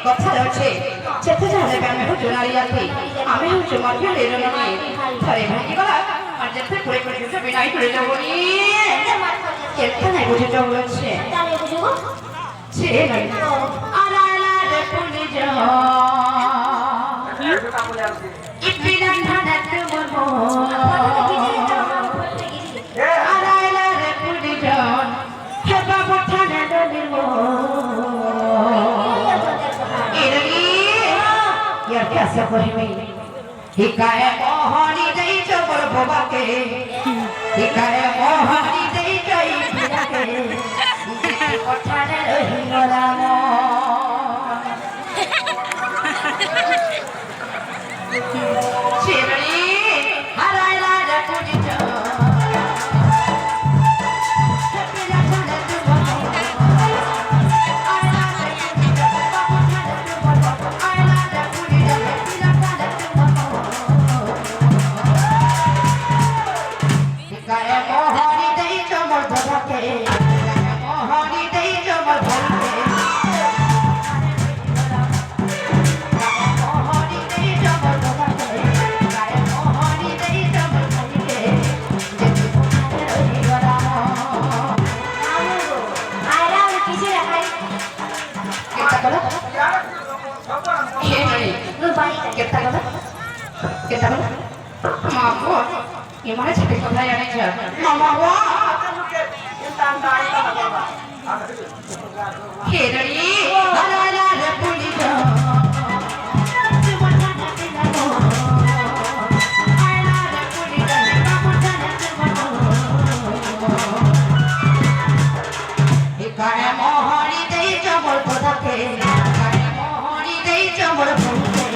କଥା ଅଛି ଯେତେ ଯାହା ଆମେ ହଉଛୁ ନାରୀ ଜାତି ଆମେ ହଉଛୁ ମଧ୍ୟ ନିରନୀ ଥରେ ଭାଙ୍ଗିଗଲା আর যেতে করে করে কিছু বিনাই করে যাবো নি কেতে নাই বুঝে যাবো আছে তাহলে বুঝবো সে নাই আলালা রে পুলি যা ইপিনান ধানাত মরমো আলালা রে পুলি যা হে বাবা ঠানে দলির মো এরি ইয়ার কেসে করিবি হিকায় মোহনী দেই চবর বাবাকে হিকায় মোহনী দেই জয় বিরাকে দিদি পঠানে রহিল রাম শিরনি হারাই রাজা পুজিত kita kan mampu gimana sih kita yang ini mama wah kiri ada puli Hikaya mohoni dei jomol kodake Hikaya mohoni dei jomol kodake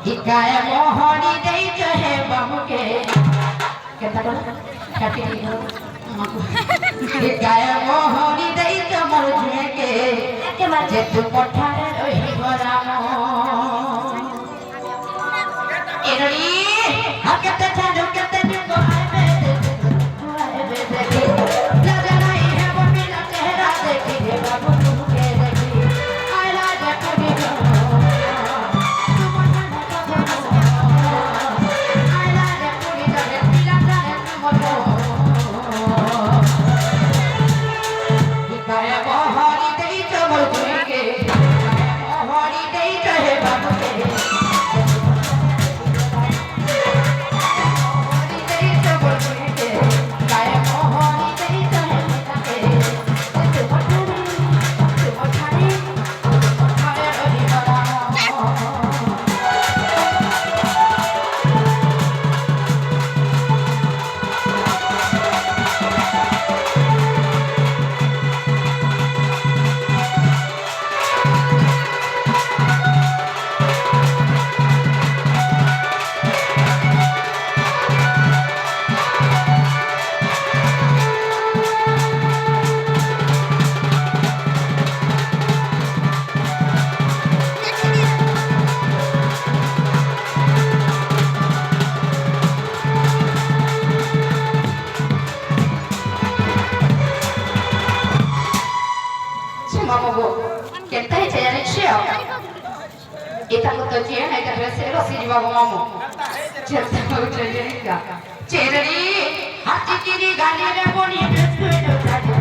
Hikaya mohoni dei jahe babuke kata hikaya mohoni dei jamar jheke jetu kothare rohi goramo erori hakete thanu kete মামগো কেনতে হয়েছে জানিস এটা তো চেয়ে না এটা dress এর CG বাবু মামু চেষ্টা করছে জানিকা চেরি হাতি কিরি গালি রে বনি ড্রেস কইলো কাজে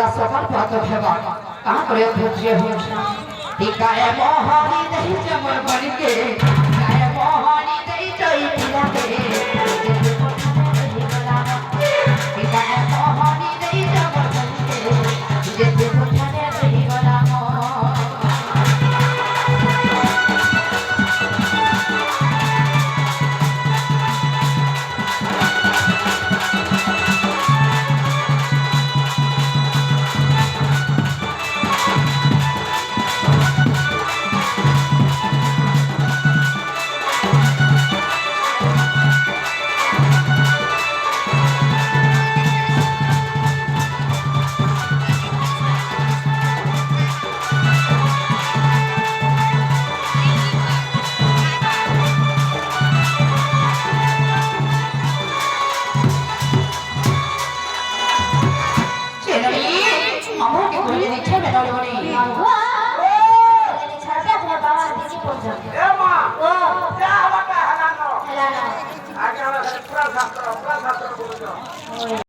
सफल पातो हेबा कहां करे भुजिए हो टिकाए मोहनी दही जमर बन के टिकाए मोहनी दही चई पिला के टिकाए मोहनी दही जमर बन के जेते बुझाने दही वाला